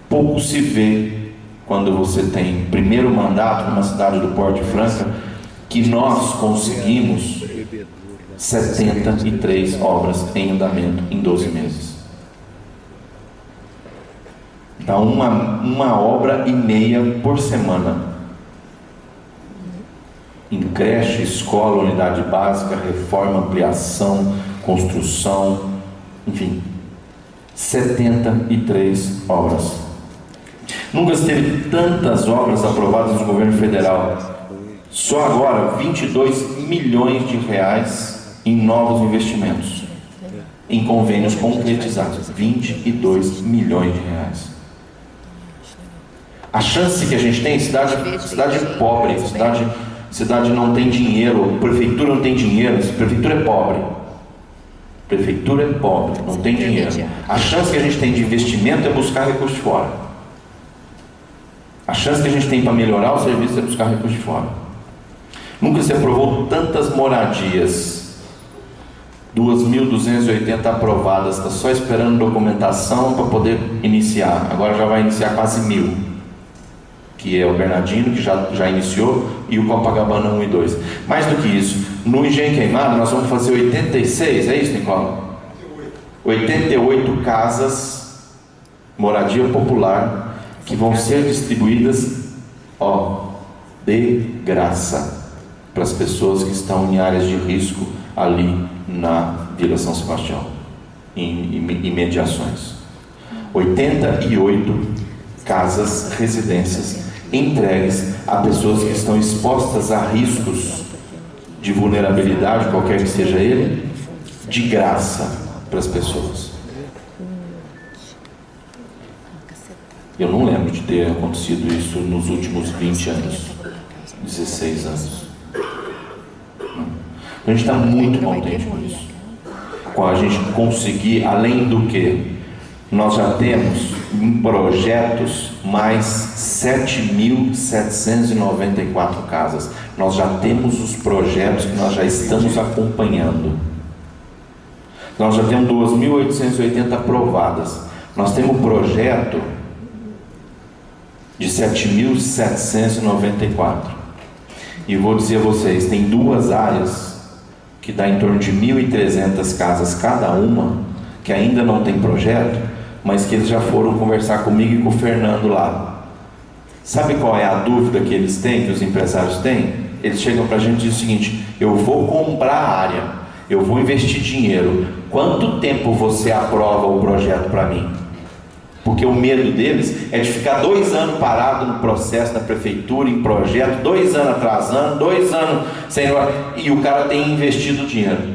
Pouco se vê quando você tem primeiro mandato numa cidade do Porto de Franca, que nós conseguimos 73 obras em andamento em 12 meses. Está uma obra e meia por semana. Em creche, escola, unidade básica, reforma, ampliação, construção, enfim, 73 obras. Nunca se teve tantas obras aprovadas no governo federal. Só agora 22 milhões de reais em novos investimentos, em convênios concretizados. 22 milhões de reais. A chance que a gente tem, cidade pobre, cidade não tem dinheiro, prefeitura não tem dinheiro, prefeitura é pobre. Prefeitura é pobre, não tem dinheiro. A chance que a gente tem de investimento é buscar recursos de fora. A chance que a gente tem para melhorar o serviço é buscar recursos de fora. Nunca se aprovou tantas moradias. 2.280 aprovadas, está só esperando documentação para poder iniciar. Agora já vai iniciar quase 1.000. Que é o Bernardino, que já iniciou, e o Copacabana 1 e 2. Mais do que isso, no Engenho Queimado nós vamos fazer 86, é isso, Nicola? 88 casas, moradia popular, que vão ser distribuídas, de graça, para as pessoas que estão em áreas de risco ali na Vila São Sebastião, em imediações. 88 casas, residências entregues a pessoas que estão expostas a riscos de vulnerabilidade, qualquer que seja ele, de graça para as pessoas. Eu não lembro de ter acontecido isso nos últimos 20 anos, 16 anos. A gente está muito contente com isso. Com a gente conseguir, além do que nós já temos em projetos mais 7.794 casas. Nós já temos os projetos que nós já estamos acompanhando. Nós já temos 2.880 aprovadas. Nós temos um projeto de 7.794. E vou dizer a vocês, tem duas áreas que dá em torno de 1.300 casas cada uma, que ainda não tem projeto, mas que eles já foram conversar comigo e com o Fernando lá. Sabe qual é a dúvida que eles têm, que os empresários têm? Eles chegam para a gente e dizem o seguinte: eu vou comprar a área, eu vou investir dinheiro, quanto tempo você aprova o projeto para mim? Porque o medo deles é de ficar 2 anos parado no processo da prefeitura, em projeto, 2 anos atrasando, 2 anos sem... e o cara tem investido dinheiro.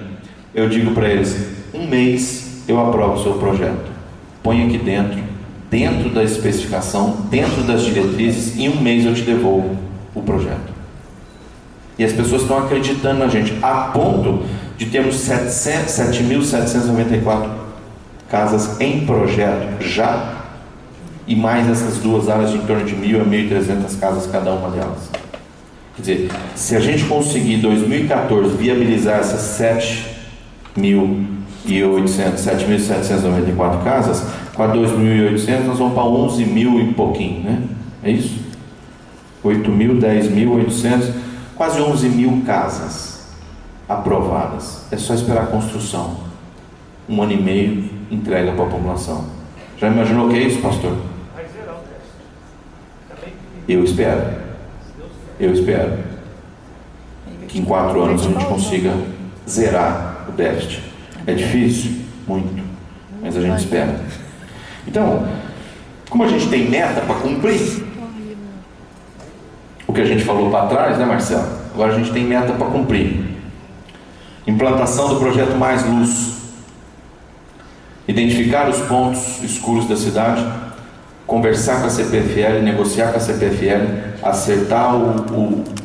Eu digo para eles: 1 mês eu aprovo o seu projeto. Põe aqui dentro da especificação, dentro das diretrizes, e em 1 mês eu te devolvo o projeto. E as pessoas estão acreditando na gente, a ponto de termos 7.794 casas em projeto já, e mais essas duas áreas de em torno de 1.000 a 1.300 casas cada uma delas. Quer dizer, se a gente conseguir em 2014 viabilizar essas 7.794 casas, com a 2.800 nós vamos para 11.000 e pouquinho, né? É isso? 8.000, 10.800, quase 11.000 casas aprovadas. É só esperar a construção. 1 ano e meio, entrega para a população. Já imaginou o que é isso, pastor? Eu espero que em 4 anos a gente consiga zerar o déficit. É difícil? Muito. Mas a gente espera. Então, como a gente tem meta para cumprir, o que a gente falou para trás, né, Marcelo? Agora a gente tem meta para cumprir. Implantação do projeto Mais Luz. Identificar os pontos escuros da cidade, conversar com a CPFL, negociar com a CPFL, acertar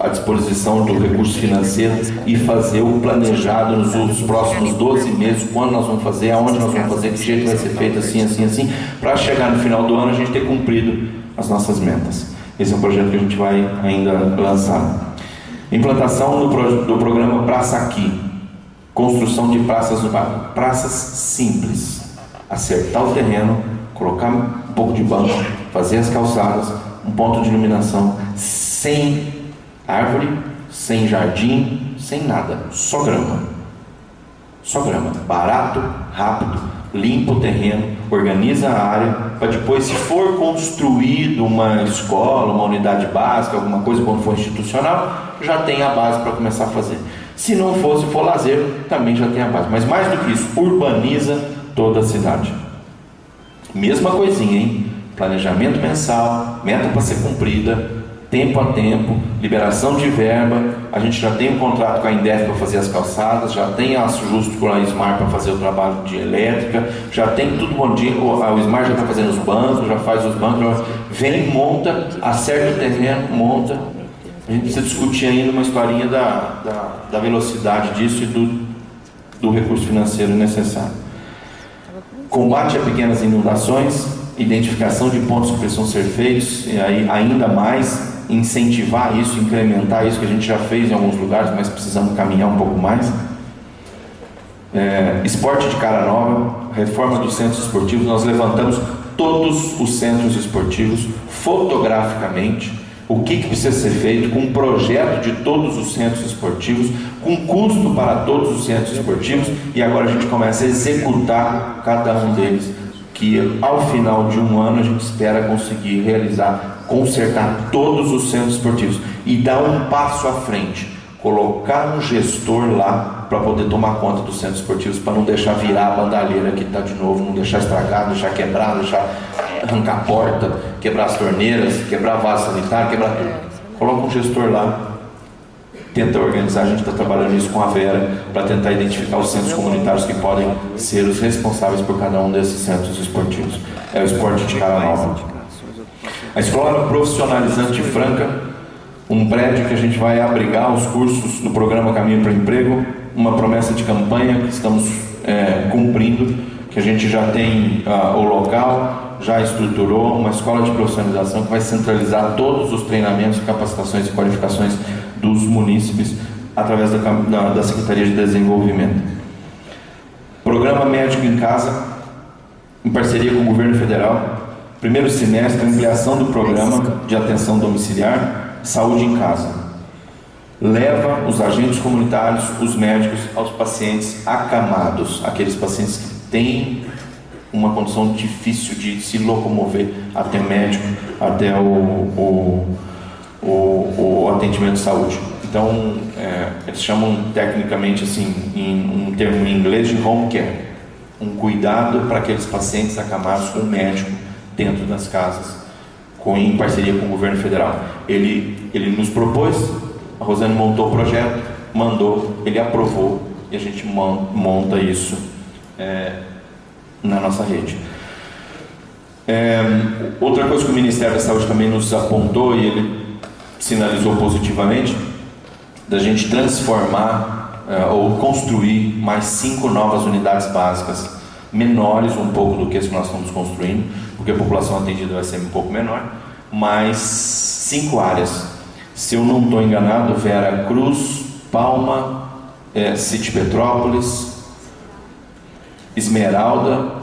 a disposição do recurso financeiro e fazer o planejado nos próximos 12 meses, quando nós vamos fazer, aonde nós vamos fazer, que jeito vai ser feito, assim, para chegar no final do ano a gente ter cumprido as nossas metas. Esse é um projeto que a gente vai ainda lançar. Implantação do programa Praça Aqui, construção de praças no bairro, praças simples, acertar o terreno, colocar um pouco de banco, fazer as calçadas, um ponto de iluminação, sem árvore, sem jardim, sem nada, só grama. Barato, rápido, limpa o terreno, organiza a área, para depois, se for construído uma escola, uma unidade básica, alguma coisa, quando for institucional, já tem a base para começar a fazer. Se não for, se for lazer, também já tem a base. Mas mais do que isso, urbaniza toda a cidade. Mesma coisinha, hein? Planejamento mensal, meta para ser cumprida, tempo a tempo, liberação de verba. A gente já tem um contrato com a Indef para fazer as calçadas, já tem aço justo com a Smar para fazer o trabalho de elétrica, já tem tudo bom dia. O Smar já está fazendo os bancos, já faz os bancos, vem, monta, acerta o terreno, monta. A gente precisa discutir ainda uma historinha da velocidade disso e do recurso financeiro necessário. Combate a pequenas inundações, identificação de pontos que precisam ser feitos, e aí ainda mais incentivar isso, incrementar isso, que a gente já fez em alguns lugares, mas precisamos caminhar um pouco mais. Esporte de cara nova, reforma dos centros esportivos. Nós levantamos todos os centros esportivos fotograficamente, o que precisa ser feito, com um projeto de todos os centros esportivos, com custo para todos os centros esportivos, e agora a gente começa a executar cada um deles, que ao final de um ano a gente espera conseguir realizar, consertar todos os centros esportivos e dar um passo à frente, colocar um gestor lá para poder tomar conta dos centros esportivos, para não deixar virar a bandalheira que está de novo, não deixar estragar, deixar quebrar, deixar arrancar a porta, quebrar as torneiras, quebrar vaso sanitário, quebrar tudo. Coloca um gestor lá, tenta organizar. A gente está trabalhando isso com a Vera para tentar identificar os centros comunitários que podem ser os responsáveis por cada um desses centros esportivos. É o esporte de cara nova. A Escola Profissionalizante de Franca, um prédio que a gente vai abrigar os cursos do programa Caminho para o Emprego, uma promessa de campanha que estamos cumprindo, que a gente já tem o local, já estruturou uma escola de profissionalização que vai centralizar todos os treinamentos, capacitações e qualificações dos munícipes através da Secretaria de Desenvolvimento. Programa Médico em Casa, em parceria com o Governo Federal. Primeiro semestre, ampliação do programa de atenção domiciliar, saúde em casa. Leva os agentes comunitários, os médicos, aos pacientes acamados, aqueles pacientes que têm uma condição difícil de se locomover até médico, até o atendimento de saúde. Então, eles chamam tecnicamente assim, em um termo em inglês, de home care, um cuidado para aqueles pacientes acamados com médico dentro das casas, em parceria com o governo federal. Ele nos propôs, a Rosane montou o projeto, mandou, ele aprovou e a gente monta isso na nossa rede. Outra coisa que o Ministério da Saúde também nos apontou e ele sinalizou positivamente, da gente transformar ou construir mais 5 novas unidades básicas, menores um pouco do que as que nós estamos construindo, porque a população atendida vai ser um pouco menor, mas 5 áreas. Se eu não estou enganado, Vera Cruz, Palma, City Petrópolis, Esmeralda,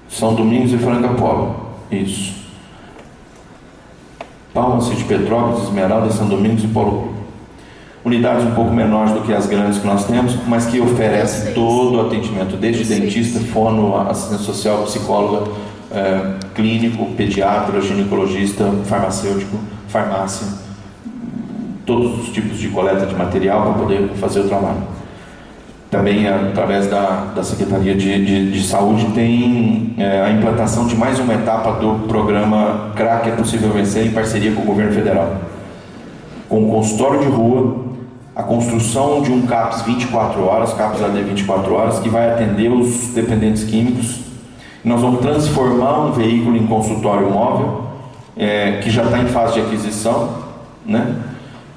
São Domingos e Franca Polo. Isso. Palma, City Petrópolis, Esmeralda, São Domingos e Polo. Unidades um pouco menores do que as grandes que nós temos, mas que oferecem todo o atendimento, desde dentista, fono, assistente social, psicóloga, clínico, pediatra, ginecologista, farmacêutico, farmácia, todos os tipos de coleta de material para poder fazer o trabalho. Também, através da Secretaria de Saúde, tem a implantação de mais uma etapa do programa CRAC é Possível Vencer, em parceria com o Governo Federal, com o consultório de rua, a construção de um CAPS 24 horas, CAPS AD 24 horas, que vai atender os dependentes químicos. Nós vamos transformar um veículo em consultório móvel, que já está em fase de aquisição, né,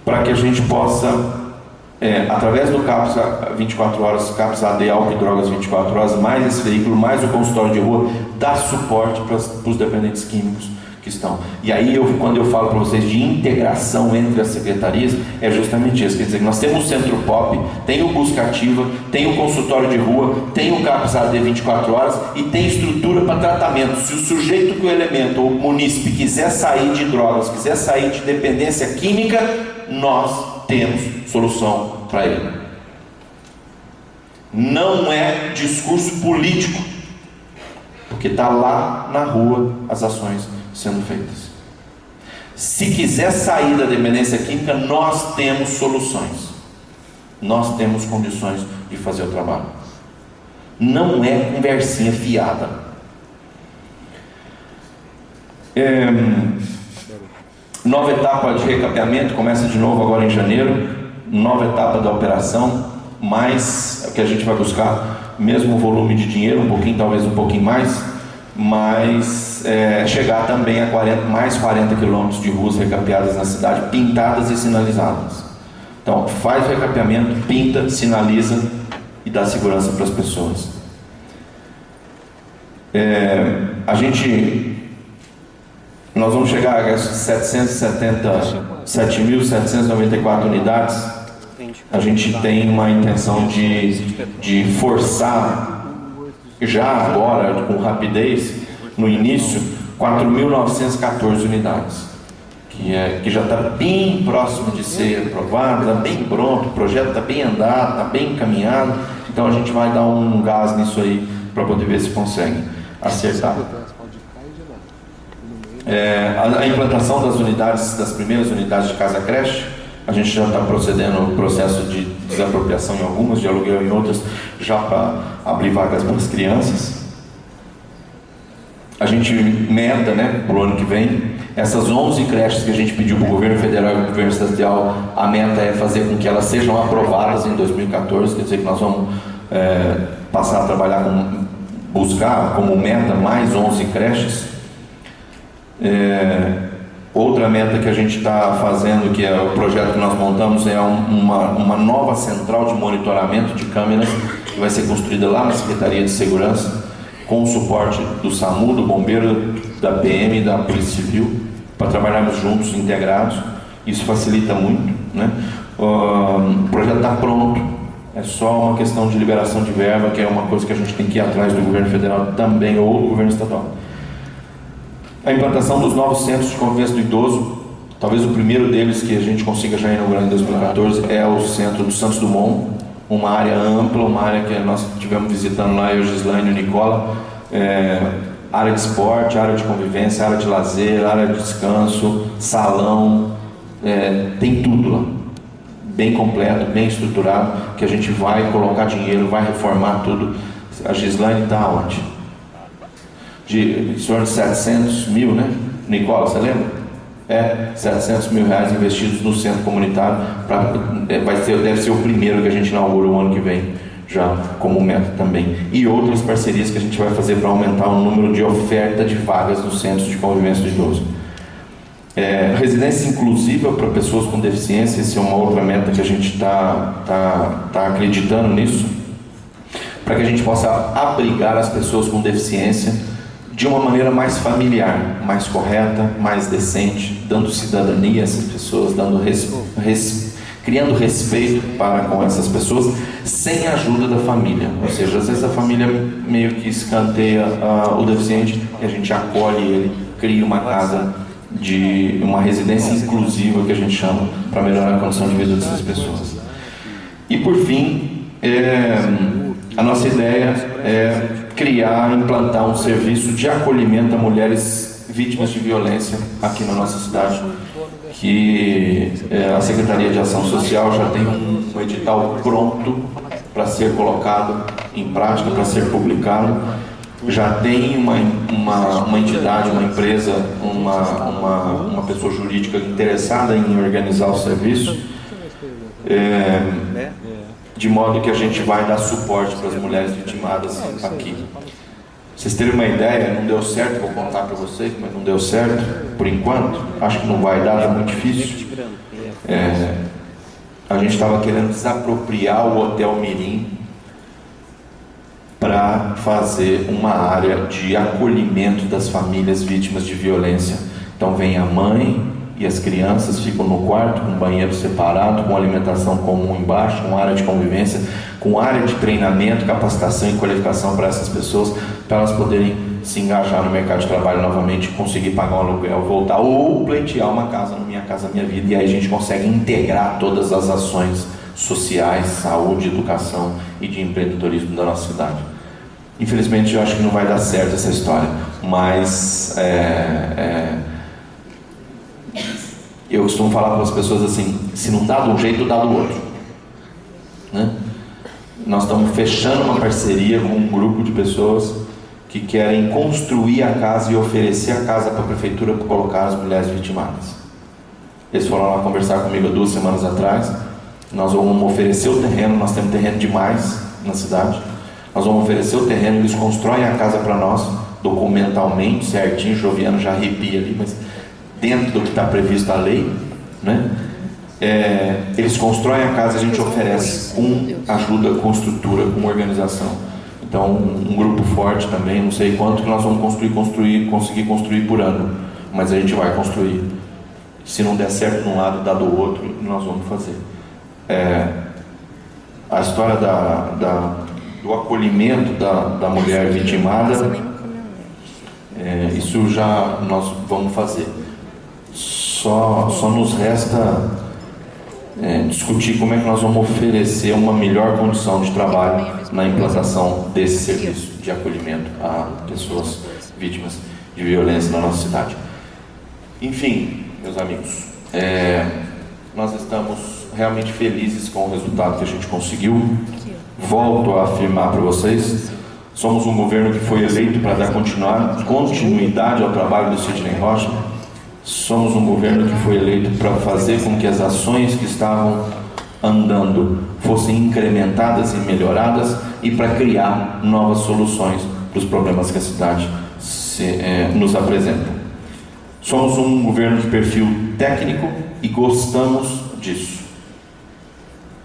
para que a gente possa, através do CAPS 24 horas, CAPS AD álcool e drogas 24 horas, mais esse veículo, mais o consultório de rua, dar suporte para os dependentes químicos que estão. E aí, quando eu falo para vocês de integração entre as secretarias, é justamente isso. Quer dizer, nós temos o Centro Pop, tem o Busca Ativa, tem o consultório de rua, tem o CAPS AD 24 horas e tem estrutura para tratamento. Se o sujeito, que o elemento, ou o munícipe, quiser sair de drogas, quiser sair de dependência química, nós temos solução para ele. Não é discurso político, porque está lá na rua as ações sendo feitas. Se quiser sair da dependência química, nós temos soluções. Nós temos condições de fazer o trabalho. Não é conversinha fiada. Nova etapa de recapeamento, começa de novo agora em janeiro. Nova etapa da operação, mais o que a gente vai buscar, mesmo volume de dinheiro, um pouquinho, talvez um pouquinho mais, mas chegar também a mais 40 quilômetros de ruas recapeadas na cidade, pintadas e sinalizadas. Então, faz o recapeamento, pinta, sinaliza e dá segurança para as pessoas. Nós vamos chegar a 7.794 unidades. A gente tem uma intenção de forçar, já agora, com rapidez, no início, 4.914 unidades. Que já está bem próximo de ser aprovado, está bem pronto, o projeto está bem andado, está bem encaminhado. Então a gente vai dar um gás nisso aí para poder ver se consegue acertar. A implantação das primeiras unidades de casa-creche, a gente já está procedendo o processo de desapropriação em algumas, de aluguel em outras, já para abrir vagas para as crianças. A gente meta, para o ano que vem, essas 11 creches que a gente pediu para o governo federal e para o governo estadual, a meta é fazer com que elas sejam aprovadas em 2014, quer dizer que nós vamos passar a trabalhar buscar como meta mais 11 creches. Outra meta que a gente está fazendo, que é o projeto que nós montamos, é uma nova central de monitoramento de câmeras que vai ser construída lá na Secretaria de Segurança, com o suporte do SAMU, do Bombeiro, da PM e da Polícia Civil, para trabalharmos juntos, integrados. Isso facilita muito, O projeto está pronto, é só uma questão de liberação de verba, que é uma coisa que a gente tem que ir atrás do governo federal também, ou do governo estadual. A implantação dos novos centros de convivência do idoso, talvez o primeiro deles que a gente consiga já inaugurar em 2014, é o centro do Santos Dumont, uma área ampla, uma área que nós estivemos visitando lá, eu, Gislaine e o Nicola, área de esporte, área de convivência, área de lazer, área de descanso, salão, tem tudo lá, bem completo, bem estruturado, que a gente vai colocar dinheiro, vai reformar tudo. A Gislaine está onde? De 700 mil, Nicola, você lembra? 700 mil reais investidos no centro comunitário, deve ser o primeiro que a gente inaugura o ano que vem, já como meta também. E outras parcerias que a gente vai fazer para aumentar o número de oferta de vagas nos centros de convivência do idoso. Residência inclusiva para pessoas com deficiência, essa é uma outra meta que a gente está acreditando nisso, para que a gente possa abrigar as pessoas com deficiência de uma maneira mais familiar, mais correta, mais decente, dando cidadania a essas pessoas, criando respeito para com essas pessoas, sem a ajuda da família. Ou seja, às vezes a família meio que escanteia o deficiente e a gente acolhe ele, cria uma casa uma residência inclusiva, que a gente chama, para melhorar a condição de vida dessas pessoas. E por fim, a nossa ideia é implantar um serviço de acolhimento a mulheres vítimas de violência aqui na nossa cidade, que a Secretaria de Ação Social já tem um edital pronto para ser colocado em prática, para ser publicado. Já tem uma entidade, uma empresa, uma pessoa jurídica interessada em organizar o serviço, de modo que a gente vai dar suporte para as mulheres vitimadas aqui. Vocês terem uma ideia, não deu certo, vou contar para vocês, mas não deu certo por enquanto, acho que não vai dar, é muito difícil. A gente estava querendo desapropriar o Hotel Mirim para fazer uma área de acolhimento das famílias vítimas de violência. Então vem a mãe e as crianças ficam no quarto, com banheiro separado, com alimentação comum embaixo, com área de convivência, com área de treinamento, capacitação e qualificação para essas pessoas, para elas poderem se engajar no mercado de trabalho novamente, conseguir pagar um aluguel, voltar, ou pleitear uma casa no Minha Casa Minha Vida, e aí a gente consegue integrar todas as ações sociais, saúde, educação e de empreendedorismo da nossa cidade. Infelizmente, eu acho que não vai dar certo essa história, mas eu costumo falar para as pessoas assim: se não dá de um jeito, dá do outro, né? Nós estamos fechando uma parceria com um grupo de pessoas que querem construir a casa e oferecer a casa para a prefeitura para colocar as mulheres vitimadas. Eles foram lá conversar comigo 2 semanas atrás. Nós vamos oferecer o terreno, nós temos terreno demais na cidade. Nós vamos oferecer o terreno, eles constroem a casa para nós, documentalmente, certinho. Joviano já arrepia ali, mas dentro do que está previsto a lei, né? Eles constroem a casa, a gente oferece ajuda com estrutura, com organização. Então, um grupo forte também, não sei quanto que nós vamos conseguir construir por ano, mas a gente vai construir. Se não der certo de um lado, dá do outro, nós vamos fazer. A história do acolhimento da mulher vitimada, isso já nós vamos fazer. Só nos resta discutir como é que nós vamos oferecer uma melhor condição de trabalho na implantação desse serviço de acolhimento a pessoas vítimas de violência na nossa cidade. Enfim, meus amigos, nós estamos realmente felizes com o resultado que a gente conseguiu. Volto a afirmar para vocês: somos um governo que foi eleito para dar continuidade ao trabalho do Sidney Rocha. Somos um governo que foi eleito para fazer com que as ações que estavam andando fossem incrementadas e melhoradas e para criar novas soluções para os problemas que a cidade nos apresenta. Somos um governo de perfil técnico e gostamos disso.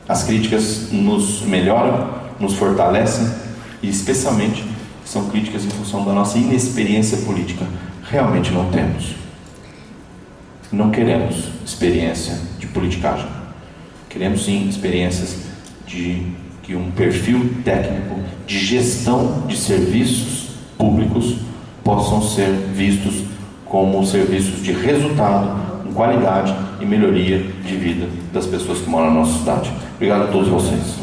As críticas nos melhoram, nos fortalecem, e especialmente são críticas em função da nossa inexperiência política. Realmente não temos. Não queremos experiência de politicagem. Queremos sim experiências de um perfil técnico de gestão de serviços públicos possam ser vistos como serviços de resultado, com qualidade e melhoria de vida das pessoas que moram na nossa cidade. Obrigado a todos vocês.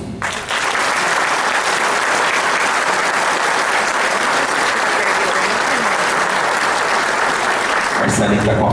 Marcelinho está com a